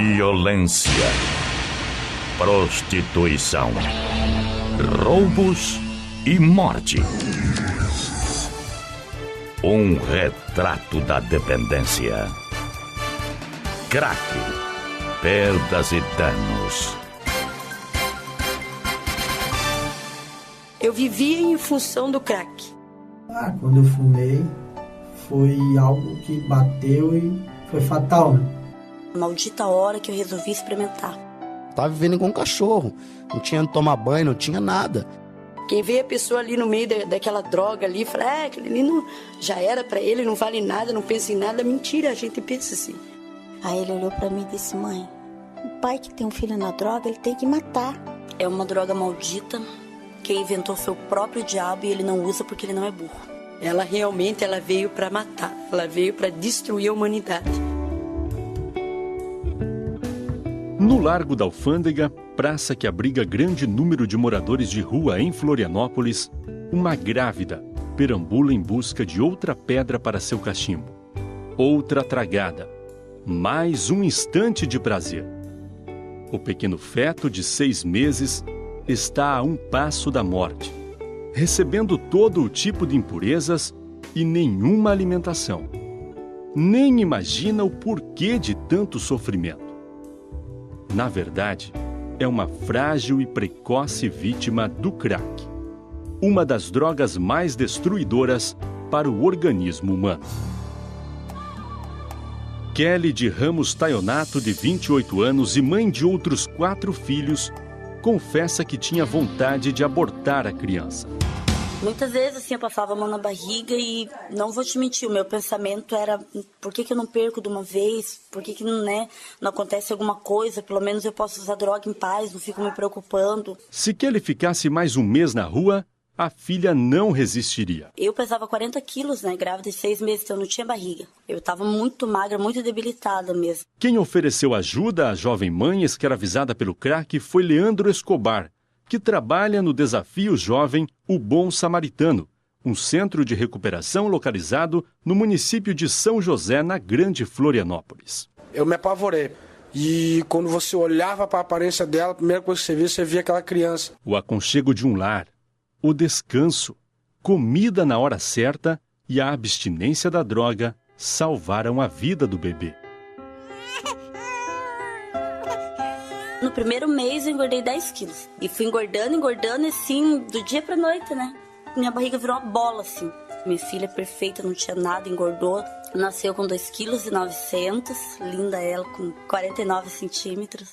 Violência, prostituição, roubos e morte. Um retrato da dependência. Crack, perdas e danos. Eu vivia em função do crack. Quando eu fumei, foi algo que bateu e foi fatal, né? Maldita hora que eu resolvi experimentar. Tava vivendo igual um cachorro. Não tinha onde tomar banho, não tinha nada. Quem vê a pessoa ali no meio daquela droga ali, fala, aquele ali não, já era pra ele, não vale nada, não pensa em nada. Mentira, a gente pensa assim. Aí ele olhou pra mim e disse, mãe, o pai que tem um filho na droga, ele tem que matar. É uma droga maldita. Quem inventou foi o próprio diabo e ele não usa porque ele não é burro. Ela realmente veio pra matar, ela veio pra destruir a humanidade. No Largo da Alfândega, praça que abriga grande número de moradores de rua em Florianópolis, uma grávida perambula em busca de outra pedra para seu cachimbo. Outra tragada. Mais um instante de prazer. O pequeno feto de 6 meses está a um passo da morte, recebendo todo o tipo de impurezas e nenhuma alimentação. Nem imagina o porquê de tanto sofrimento. Na verdade, é uma frágil e precoce vítima do crack, uma das drogas mais destruidoras para o organismo humano. Kelly de Ramos Taionato, de 28 anos e mãe de outros 4 filhos, confessa que tinha vontade de abortar a criança. Muitas vezes assim eu passava a mão na barriga e não vou te mentir, o meu pensamento era por que eu não perco de uma vez, por que não acontece alguma coisa, pelo menos eu posso usar droga em paz, não fico me preocupando. Se Kelly ficasse mais um mês na rua, a filha não resistiria. Eu pesava 40 quilos, grávida de 6 meses, então eu não tinha barriga. Eu estava muito magra, muito debilitada mesmo. Quem ofereceu ajuda à jovem mãe escravizada pelo crack foi Leandro Escobar, que trabalha no Desafio Jovem O Bom Samaritano, um centro de recuperação localizado no município de São José, na Grande Florianópolis. Eu me apavorei. E quando você olhava para a aparência dela, a primeira coisa que você via aquela criança. O aconchego de um lar, o descanso, comida na hora certa e a abstinência da droga salvaram a vida do bebê. No primeiro mês eu engordei 10 quilos. E fui engordando, assim, do dia pra noite, Minha barriga virou uma bola, assim. Minha filha perfeita, não tinha nada, engordou. Nasceu com 2,9 kg, linda ela, com 49 centímetros.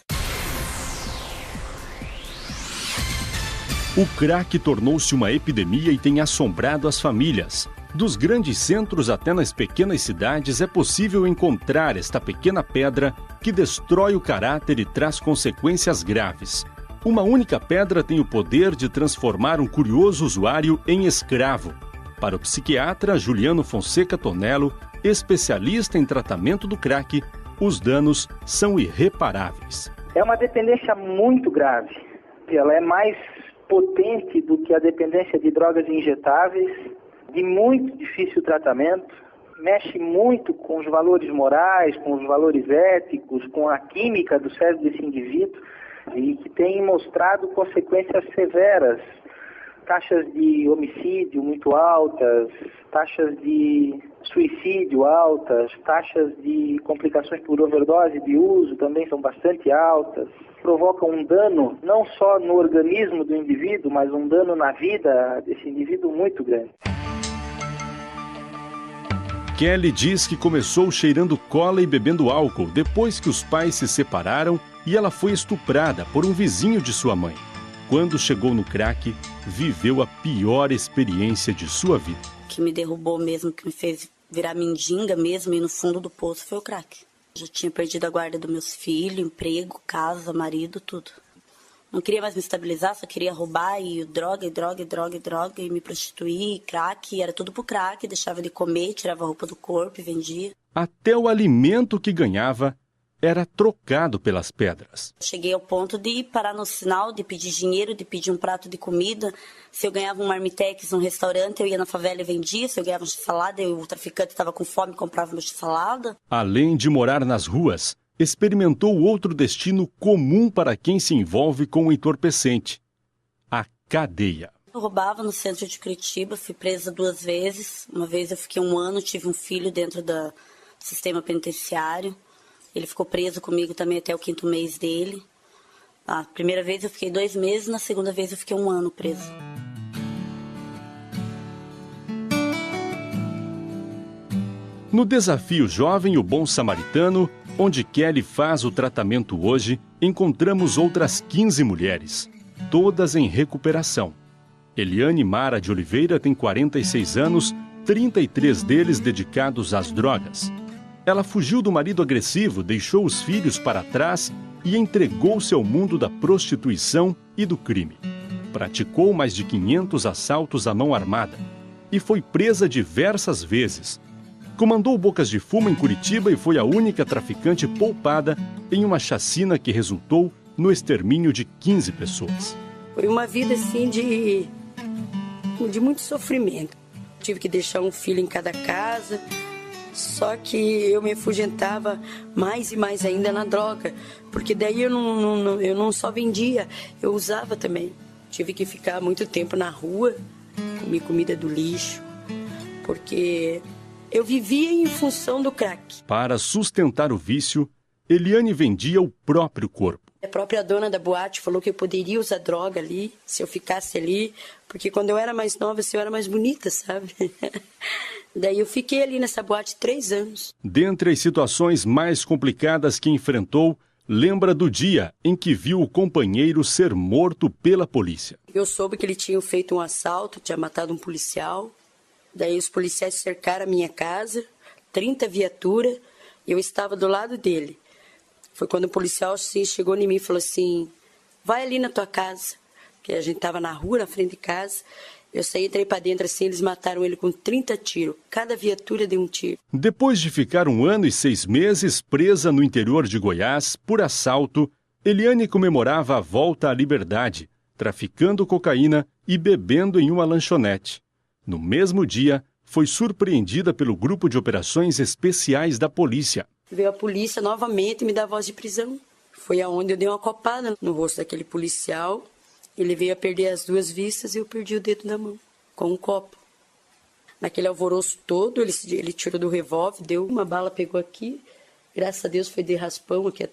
O crack tornou-se uma epidemia e tem assombrado as famílias. Dos grandes centros até nas pequenas cidades é possível encontrar esta pequena pedra que destrói o caráter e traz consequências graves. Uma única pedra tem o poder de transformar um curioso usuário em escravo. Para o psiquiatra Juliano Fonseca Tonello, especialista em tratamento do crack, os danos são irreparáveis. É uma dependência muito grave. Ela é mais potente do que a dependência de drogas injetáveis, de muito difícil tratamento, mexe muito com os valores morais, com os valores éticos, com a química do cérebro desse indivíduo e que tem mostrado consequências severas, taxas de homicídio muito altas, taxas de suicídio altas, taxas de complicações por overdose de uso também são bastante altas, provocam um dano não só no organismo do indivíduo, mas um dano na vida desse indivíduo muito grande. Kelly diz que começou cheirando cola e bebendo álcool depois que os pais se separaram e ela foi estuprada por um vizinho de sua mãe. Quando chegou no crack, viveu a pior experiência de sua vida. O que me derrubou mesmo, que me fez virar mendiga mesmo e no fundo do poço foi o crack. Já tinha perdido a guarda dos meus filhos, emprego, casa, marido, tudo. Não queria mais me estabilizar, só queria roubar e droga, e me prostituir, e crack, era tudo pro crack, deixava de comer, tirava a roupa do corpo e vendia. Até o alimento que ganhava era trocado pelas pedras. Cheguei ao ponto de parar no sinal, de pedir dinheiro, de pedir um prato de comida. Se eu ganhava um marmitex num restaurante, eu ia na favela e vendia. Se eu ganhava um x-salada, o traficante estava com fome, comprava meu x-salada. Além de morar nas ruas, experimentou outro destino comum para quem se envolve com o entorpecente: a cadeia. Eu roubava no centro de Curitiba, fui presa 2 vezes. Uma vez eu fiquei 1 ano, tive um filho dentro do sistema penitenciário. Ele ficou preso comigo também até o 5º mês dele. A primeira vez eu fiquei 2 meses, na segunda vez eu fiquei 1 ano preso. No Desafio Jovem, o Bom Samaritano, onde Kelly faz o tratamento hoje, encontramos outras 15 mulheres, todas em recuperação. Eliane Mara de Oliveira tem 46 anos, 33 deles dedicados às drogas. Ela fugiu do marido agressivo, deixou os filhos para trás e entregou-se ao mundo da prostituição e do crime. Praticou mais de 500 assaltos à mão armada e foi presa diversas vezes. Comandou bocas de fumo em Curitiba e foi a única traficante poupada em uma chacina que resultou no extermínio de 15 pessoas. Foi uma vida assim de muito sofrimento. Tive que deixar um filho em cada casa, só que eu me afugentava mais e mais ainda na droga, porque daí eu não só vendia, eu usava também. Tive que ficar muito tempo na rua, comer comida do lixo, porque eu vivia em função do crack. Para sustentar o vício, Eliane vendia o próprio corpo. A própria dona da boate falou que eu poderia usar droga ali, se eu ficasse ali, porque quando eu era mais nova, eu era mais bonita, sabe? Daí eu fiquei ali nessa boate 3 anos. Dentre as situações mais complicadas que enfrentou, lembra do dia em que viu o companheiro ser morto pela polícia. Eu soube que ele tinha feito um assalto, tinha matado um policial. Daí os policiais cercaram a minha casa, 30 viaturas, eu estava do lado dele. Foi quando o policial assim, chegou em mim e falou assim: vai ali na tua casa. Que a gente estava na rua, na frente de casa. Eu saí, entrei para dentro assim, eles mataram ele com 30 tiros. Cada viatura deu um tiro. Depois de ficar 1 ano e 6 meses presa no interior de Goiás por assalto, Eliane comemorava a volta à liberdade, traficando cocaína e bebendo em uma lanchonete. No mesmo dia, foi surpreendida pelo grupo de operações especiais da polícia. Veio a polícia novamente me dar voz de prisão. Foi aonde eu dei uma copada no rosto daquele policial. Ele veio a perder as 2 vistas e eu perdi o dedo da mão, com um copo. Naquele alvoroço todo, ele tirou do revólver, deu uma bala, pegou aqui. Graças a Deus foi de raspão aqui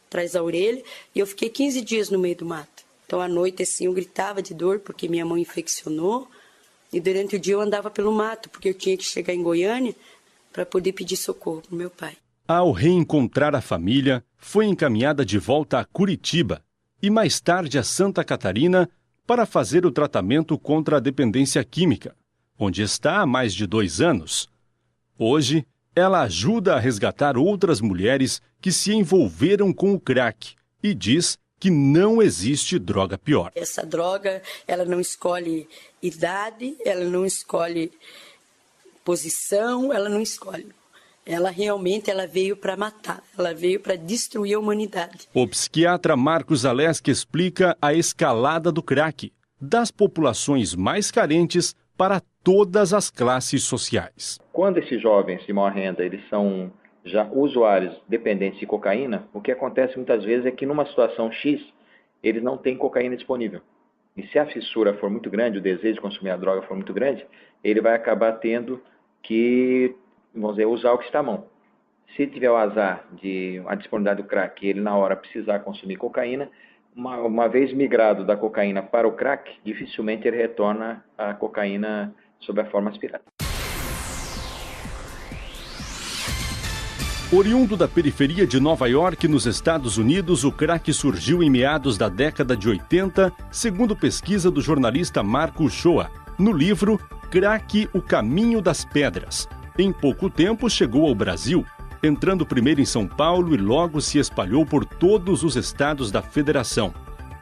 atrás da orelha. E eu fiquei 15 dias no meio do mato. Então à noite assim eu gritava de dor porque minha mão infeccionou. E durante o dia eu andava pelo mato, porque eu tinha que chegar em Goiânia para poder pedir socorro para o meu pai. Ao reencontrar a família, foi encaminhada de volta a Curitiba e mais tarde a Santa Catarina para fazer o tratamento contra a dependência química, onde está há mais de 2 anos. Hoje, ela ajuda a resgatar outras mulheres que se envolveram com o crack e diz que não existe droga pior. Essa droga, ela não escolhe idade, ela não escolhe posição, ela não escolhe. Ela realmente veio para matar, ela veio para destruir a humanidade. O psiquiatra Marcos Zaleski explica a escalada do crack, das populações mais carentes para todas as classes sociais. Quando esses jovens de maior renda, eles são já usuários dependentes de cocaína, o que acontece muitas vezes é que numa situação X, eles não têm cocaína disponível. E se a fissura for muito grande, o desejo de consumir a droga for muito grande, ele vai acabar tendo que, vamos dizer, usar o que está à mão. Se tiver o azar de a disponibilidade do crack e ele na hora precisar consumir cocaína, uma vez migrado da cocaína para o crack, dificilmente ele retorna à cocaína sob a forma aspirada. Oriundo da periferia de Nova York, nos Estados Unidos, o crack surgiu em meados da década de 80, segundo pesquisa do jornalista Marco Uchoa, no livro Crack, o Caminho das Pedras. Em pouco tempo chegou ao Brasil, entrando primeiro em São Paulo e logo se espalhou por todos os estados da federação.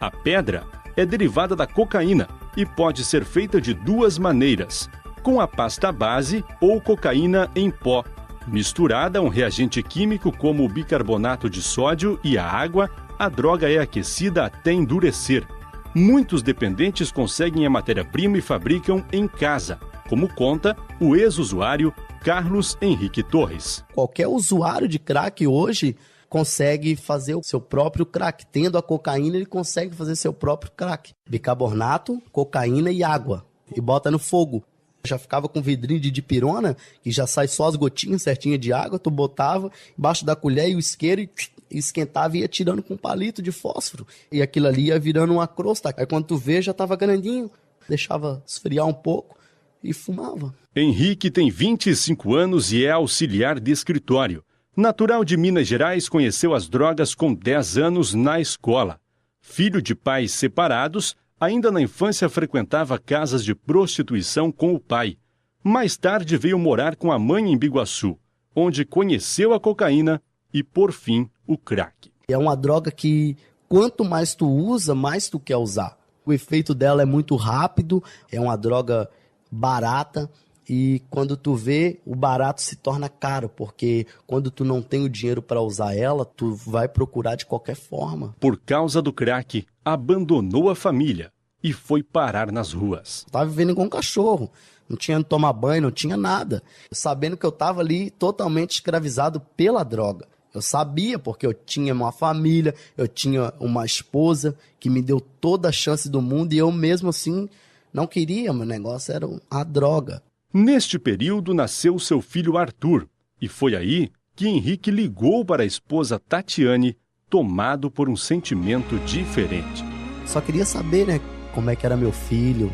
A pedra é derivada da cocaína e pode ser feita de 2 maneiras, com a pasta base ou cocaína em pó. Misturada a um reagente químico como o bicarbonato de sódio e a água, a droga é aquecida até endurecer. Muitos dependentes conseguem a matéria-prima e fabricam em casa, como conta o ex-usuário Carlos Henrique Torres. Qualquer usuário de crack hoje consegue fazer o seu próprio crack. Tendo a cocaína, ele consegue fazer seu próprio crack. Bicarbonato, cocaína e água. E bota no fogo. Já ficava com vidrinho de dipirona, que já sai só as gotinhas certinhas de água, tu botava embaixo da colher e o isqueiro e esquentava e ia tirando com um palito de fósforo. E aquilo ali ia virando uma crosta. Aí quando tu vê, já tava grandinho. Deixava esfriar um pouco e fumava. Henrique tem 25 anos e é auxiliar de escritório. Natural de Minas Gerais, conheceu as drogas com 10 anos na escola. Filho de pais separados, ainda na infância frequentava casas de prostituição com o pai. Mais tarde veio morar com a mãe em Biguaçu, onde conheceu a cocaína e, por fim, o crack. É uma droga que, quanto mais tu usa, mais tu quer usar. O efeito dela é muito rápido, é uma droga barata. E quando tu vê, o barato se torna caro, porque quando tu não tem o dinheiro para usar ela, tu vai procurar de qualquer forma. Por causa do crack, abandonou a família e foi parar nas ruas. Tava vivendo igual um cachorro, não tinha onde tomar banho, não tinha nada. Sabendo que eu tava ali totalmente escravizado pela droga. Eu sabia, porque eu tinha uma família, eu tinha uma esposa que me deu toda a chance do mundo e eu mesmo assim não queria, meu negócio era a droga. Neste período nasceu seu filho Arthur, e foi aí que Henrique ligou para a esposa Tatiane, tomado por um sentimento diferente. Só queria saber, né, como é que era meu filho,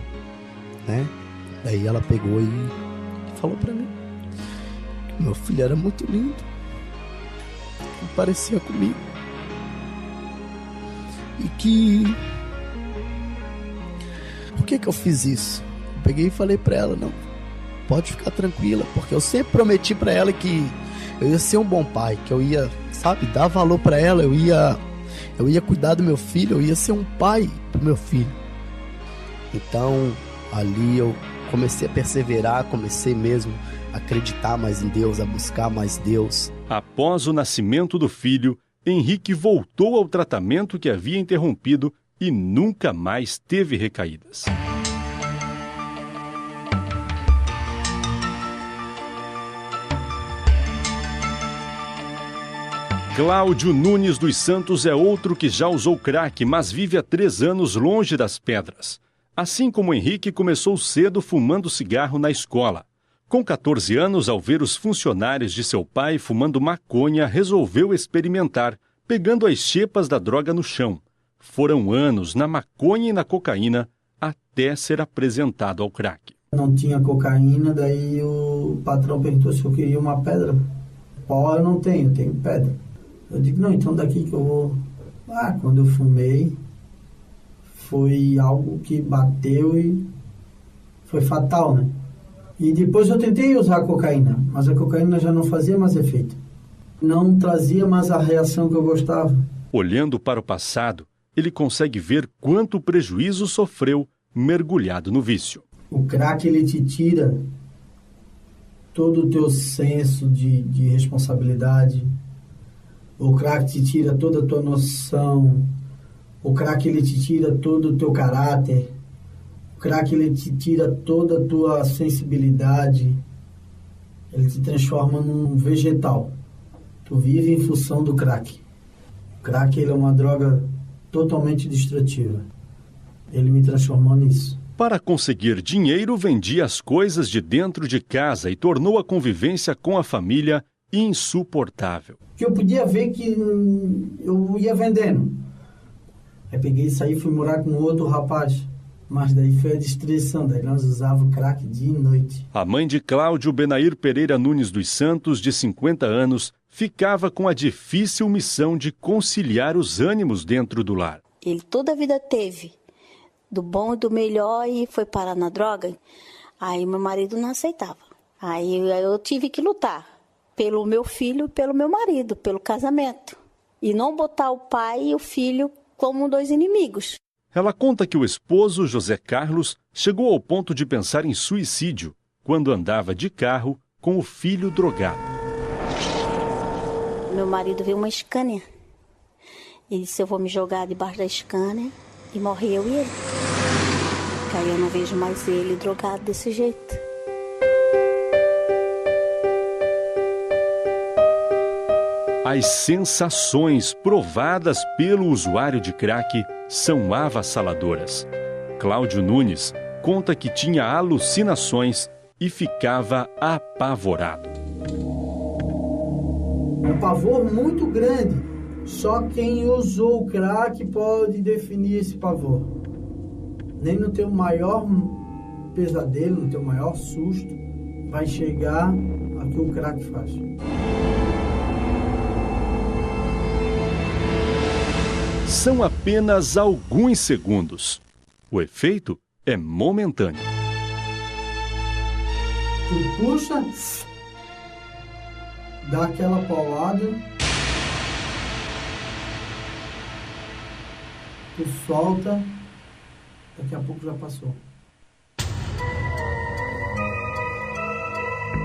né? Daí ela pegou e falou para mim que meu filho era muito lindo, que parecia comigo, e que... Por que eu fiz isso? Eu peguei e falei para ela, não, pode ficar tranquila, porque eu sempre prometi pra ela que eu ia ser um bom pai, que eu ia, sabe, dar valor pra ela, eu ia cuidar do meu filho, eu ia ser um pai pro meu filho. Então, ali eu comecei a perseverar, comecei mesmo a acreditar mais em Deus, a buscar mais Deus. Após o nascimento do filho, Henrique voltou ao tratamento que havia interrompido e nunca mais teve recaídas. Cláudio Nunes dos Santos é outro que já usou crack, mas vive há 3 anos longe das pedras. Assim como Henrique, começou cedo fumando cigarro na escola. Com 14 anos, ao ver os funcionários de seu pai fumando maconha, resolveu experimentar, pegando as xepas da droga no chão. Foram anos na maconha e na cocaína, até ser apresentado ao crack. Não tinha cocaína, daí o patrão perguntou se eu queria uma pedra. Pó eu não tenho, eu tenho pedra. Eu digo, não, então daqui que eu vou... Quando eu fumei, foi algo que bateu e foi fatal, né? E depois eu tentei usar a cocaína, mas a cocaína já não fazia mais efeito. Não trazia mais a reação que eu gostava. Olhando para o passado, ele consegue ver quanto prejuízo sofreu mergulhado no vício. O crack, ele te tira todo o teu senso de responsabilidade. O crack te tira toda a tua noção. O crack, ele te tira todo o teu caráter. O crack, ele te tira toda a tua sensibilidade. Ele te transforma num vegetal. Tu vive em função do crack. O crack, ele é uma droga totalmente destrutiva. Ele me transformou nisso. Para conseguir dinheiro, vendia as coisas de dentro de casa e tornou a convivência com a família insuportável. Que eu podia ver que eu ia vendendo. Aí peguei e saí, fui morar com outro rapaz. Mas daí foi a destruição, daí nós usávamos crack dia e noite. A mãe de Cláudio, Benair Pereira Nunes dos Santos, de 50 anos, ficava com a difícil missão de conciliar os ânimos dentro do lar. Ele toda a vida teve do bom e do melhor e foi parar na droga. Aí meu marido não aceitava. Aí eu tive que lutar pelo meu filho e pelo meu marido, pelo casamento. E não botar o pai e o filho como 2 inimigos. Ela conta que o esposo, José Carlos, chegou ao ponto de pensar em suicídio quando andava de carro com o filho drogado. Meu marido viu uma Scania. Ele disse, eu vou me jogar debaixo da Scania e morrer eu e ele. Porque aí eu não vejo mais ele drogado desse jeito. A As sensações provadas pelo usuário de crack são avassaladoras. Cláudio Nunes conta que tinha alucinações e ficava apavorado. Um pavor muito grande. Só quem usou o crack pode definir esse pavor. Nem no teu maior pesadelo, no teu maior susto, vai chegar a que o crack faz. São apenas alguns segundos. O efeito é momentâneo. Tu puxa, dá aquela paulada, tu solta, daqui a pouco já passou.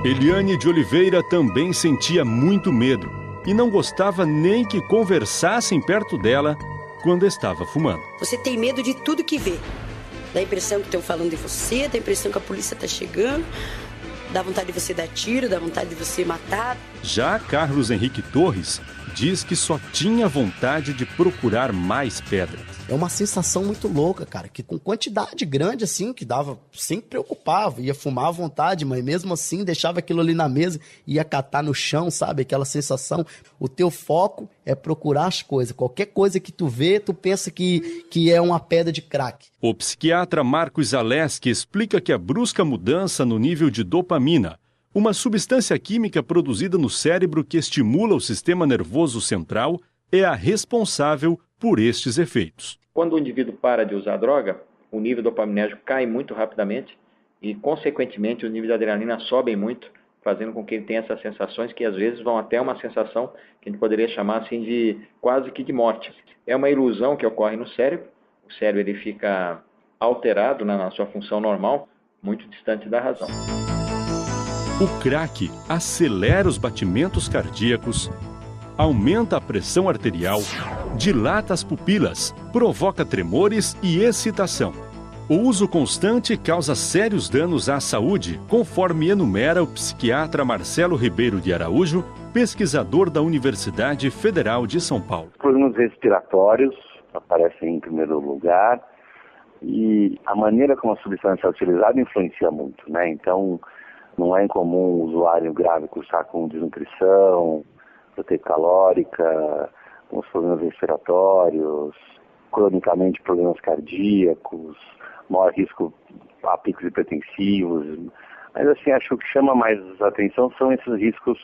Eliane de Oliveira também sentia muito medo e não gostava nem que conversassem perto dela quando estava fumando. Você tem medo de tudo que vê. Dá a impressão que estão falando de você, dá a impressão que a polícia está chegando, dá vontade de você dar tiro, dá vontade de você matar. Já Carlos Henrique Torres diz que só tinha vontade de procurar mais pedras. É uma sensação muito louca, cara, que com quantidade grande, assim, que dava, sempre preocupava, ia fumar à vontade, mas mesmo assim deixava aquilo ali na mesa, ia catar no chão, sabe, aquela sensação. O teu foco é procurar as coisas, qualquer coisa que tu vê, tu pensa que é uma pedra de crack. O psiquiatra Marcos Zaleski explica que a brusca mudança no nível de dopamina, uma substância química produzida no cérebro que estimula o sistema nervoso central, é a responsável por estes efeitos. Quando o indivíduo para de usar droga, o nível dopaminérgico cai muito rapidamente e, consequentemente, o nível de adrenalina sobe muito, fazendo com que ele tenha essas sensações que, às vezes, vão até uma sensação que a gente poderia chamar assim de quase que de morte. É uma ilusão que ocorre no cérebro. O cérebro ele fica alterado na sua função normal, muito distante da razão. O crack acelera os batimentos cardíacos, aumenta a pressão arterial, dilata as pupilas, provoca tremores e excitação. O uso constante causa sérios danos à saúde, conforme enumera o psiquiatra Marcelo Ribeiro de Araújo, pesquisador da Universidade Federal de São Paulo. Problemas respiratórios aparecem em primeiro lugar e a maneira como a substância é utilizada influencia muito, né? Então, não é incomum o usuário grave cursar com desnutrição, proteína calórica, com os problemas respiratórios, cronicamente problemas cardíacos, maior risco a picos hipertensivos. Mas assim, acho que o que chama mais atenção são esses riscos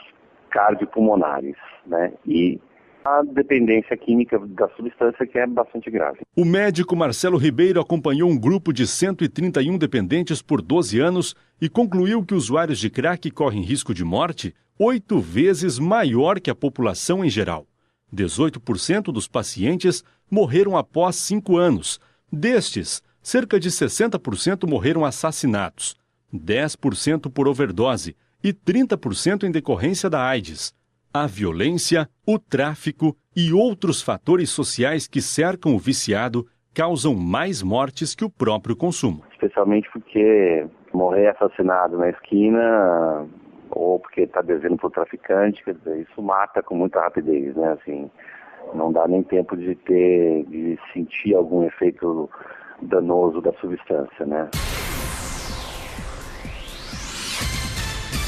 cardiopulmonares, né? E a dependência química da substância, que é bastante grave. O médico Marcelo Ribeiro acompanhou um grupo de 131 dependentes por 12 anos e concluiu que usuários de crack correm risco de morte 8 vezes maior que a população em geral. 18% dos pacientes morreram após 5 anos. Destes, cerca de 60% morreram assassinados, 10% por overdose e 30% em decorrência da AIDS. A violência, o tráfico e outros fatores sociais que cercam o viciado causam mais mortes que o próprio consumo. Especialmente porque morrer assassinado na esquina ou porque está devendo para o traficante, quer dizer, isso mata com muita rapidez, né? Assim, não dá nem tempo de sentir algum efeito danoso da substância, né?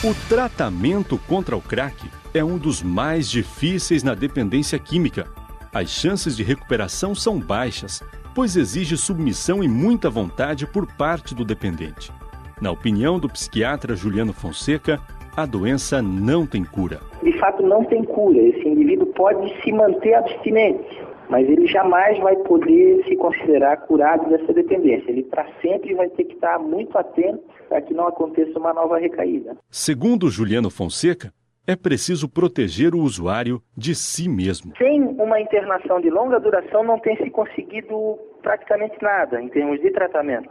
O tratamento contra o crack é um dos mais difíceis na dependência química. As chances de recuperação são baixas, pois exige submissão e muita vontade por parte do dependente. Na opinião do psiquiatra Juliano Fonseca, a doença não tem cura. De fato, não tem cura. Esse indivíduo pode se manter abstinente, mas ele jamais vai poder se considerar curado dessa dependência. Ele para sempre vai ter que estar muito atento para que não aconteça uma nova recaída. Segundo Juliano Fonseca, é preciso proteger o usuário de si mesmo. Sem uma internação de longa duração, não tem se conseguido praticamente nada em termos de tratamento.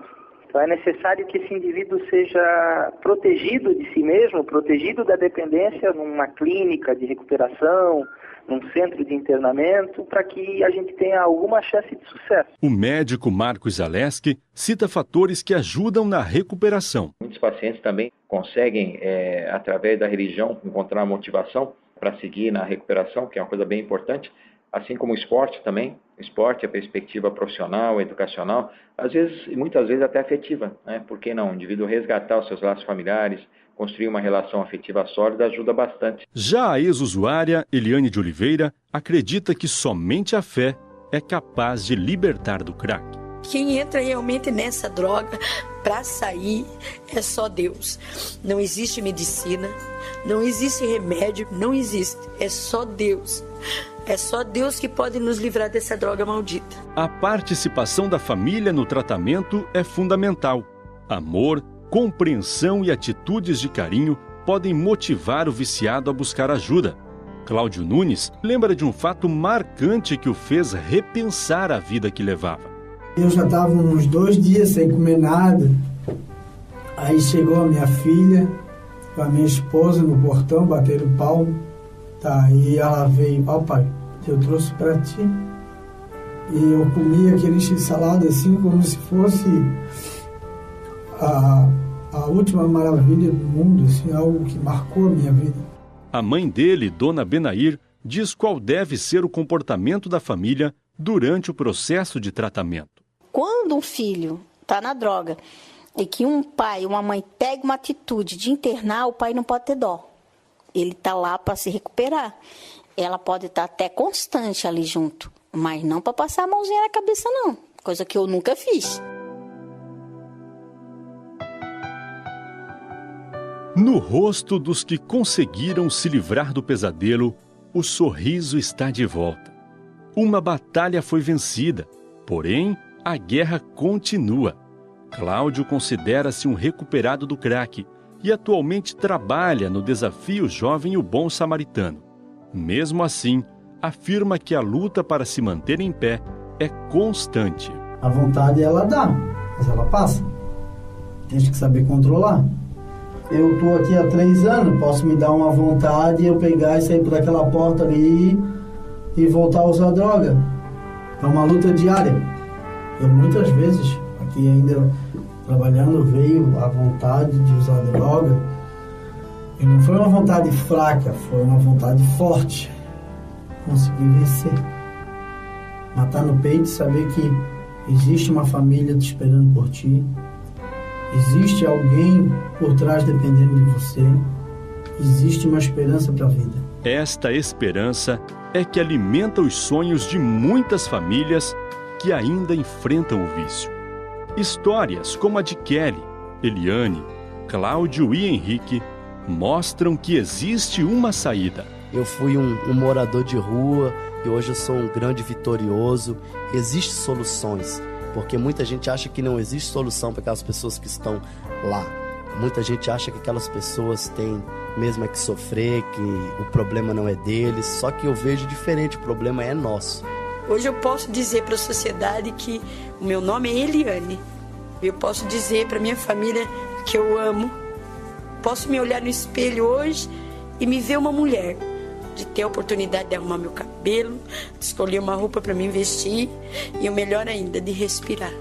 Então é necessário que esse indivíduo seja protegido de si mesmo, protegido da dependência numa clínica de recuperação, num centro de internamento, para que a gente tenha alguma chance de sucesso. O médico Marcos Zaleski cita fatores que ajudam na recuperação. Muitos pacientes também conseguem, através da religião, encontrar motivação para seguir na recuperação, que é uma coisa bem importante, assim como o esporte também. O esporte, a perspectiva profissional, educacional, às vezes, e muitas vezes até afetiva, né? Por que não? O indivíduo resgatar os seus laços familiares, construir uma relação afetiva sólida ajuda bastante. Já a ex-usuária Eliane de Oliveira acredita que somente a fé é capaz de libertar do crack. Quem entra realmente nessa droga para sair é só Deus. Não existe medicina, não existe remédio, não existe. É só Deus. É só Deus que pode nos livrar dessa droga maldita. A participação da família no tratamento é fundamental. Amor, compreensão e atitudes de carinho podem motivar o viciado a buscar ajuda. Cláudio Nunes lembra de um fato marcante que o fez repensar a vida que levava. Eu já estava uns 2 dias sem comer nada. Aí chegou a minha filha com a minha esposa no portão, bateram palmo. Tá, e ela veio, ó pai, eu trouxe para ti. E eu comi aquele x-salada assim como se fosse a última maravilha do mundo, assim, algo que marcou a minha vida. A mãe dele, Dona Benair, diz qual deve ser o comportamento da família durante o processo de tratamento. Quando um filho está na droga e que um pai, uma mãe pega uma atitude de internar, o pai não pode ter dó. Ele está lá para se recuperar. Ela pode estar até constante ali junto, mas não para passar a mãozinha na cabeça, não. Coisa que eu nunca fiz. No rosto dos que conseguiram se livrar do pesadelo, o sorriso está de volta. Uma batalha foi vencida, porém, a guerra continua. Cláudio considera-se um recuperado do crack e atualmente trabalha no desafio Jovem o Bom Samaritano. Mesmo assim, afirma que a luta para se manter em pé é constante. A vontade ela dá, mas ela passa. Tem que saber controlar. Eu estou aqui há 3 anos, posso me dar uma vontade e eu pegar e sair por aquela porta ali e voltar a usar droga. É uma luta diária. Eu muitas vezes, aqui ainda trabalhando, veio a vontade de usar droga. E não foi uma vontade fraca, foi uma vontade forte. Consegui vencer. Matar no peito e saber que existe uma família te esperando por ti. Existe alguém por trás dependendo de você. Existe uma esperança para a vida. Esta esperança é que alimenta os sonhos de muitas famílias que ainda enfrentam o vício. Histórias como a de Kelly, Eliane, Cláudio e Henrique mostram que existe uma saída. Eu fui um morador de rua e hoje eu sou um grande vitorioso. Existem soluções, porque muita gente acha que não existe solução para aquelas pessoas que estão lá. Muita gente acha que aquelas pessoas têm mesmo é que sofrer, que o problema não é deles, só que eu vejo diferente, o problema é nosso. Hoje eu posso dizer para a sociedade que o meu nome é Eliane. Eu posso dizer para minha família que eu amo. Posso me olhar no espelho hoje e me ver uma mulher. De ter a oportunidade de arrumar meu cabelo, de escolher uma roupa para me vestir e o melhor ainda, de respirar.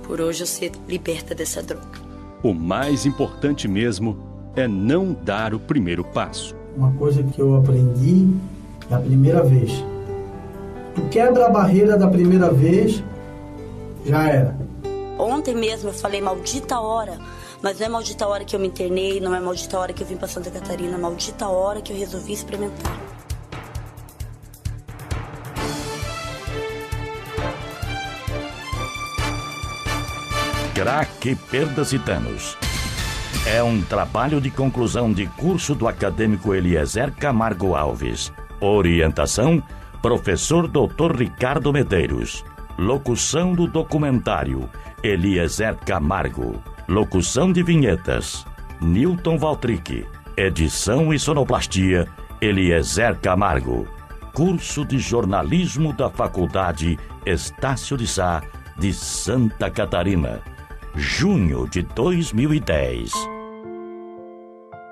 Por hoje eu ser liberta dessa droga. O mais importante mesmo é não dar o primeiro passo. Uma coisa que eu aprendi é a primeira vez. Tu quebra a barreira da primeira vez, já era. Ontem mesmo eu falei maldita hora, mas não é maldita hora que eu me internei, não é maldita hora que eu vim para Santa Catarina, é maldita hora que eu resolvi experimentar. Crack, perdas e danos. É um trabalho de conclusão de curso do acadêmico Eliezer Camargo Alves. Orientação: Professor Dr. Ricardo Medeiros. Locução do documentário: Eliezer Camargo. Locução de vinhetas: Newton Valtric. Edição e sonoplastia: Eliezer Camargo. Curso de jornalismo da Faculdade Estácio de Sá, de Santa Catarina. Junho de 2010.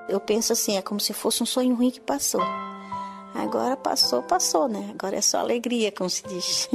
Eu penso assim, é como se fosse um sonho ruim que passou. Agora passou, né? Agora é só alegria, como se diz.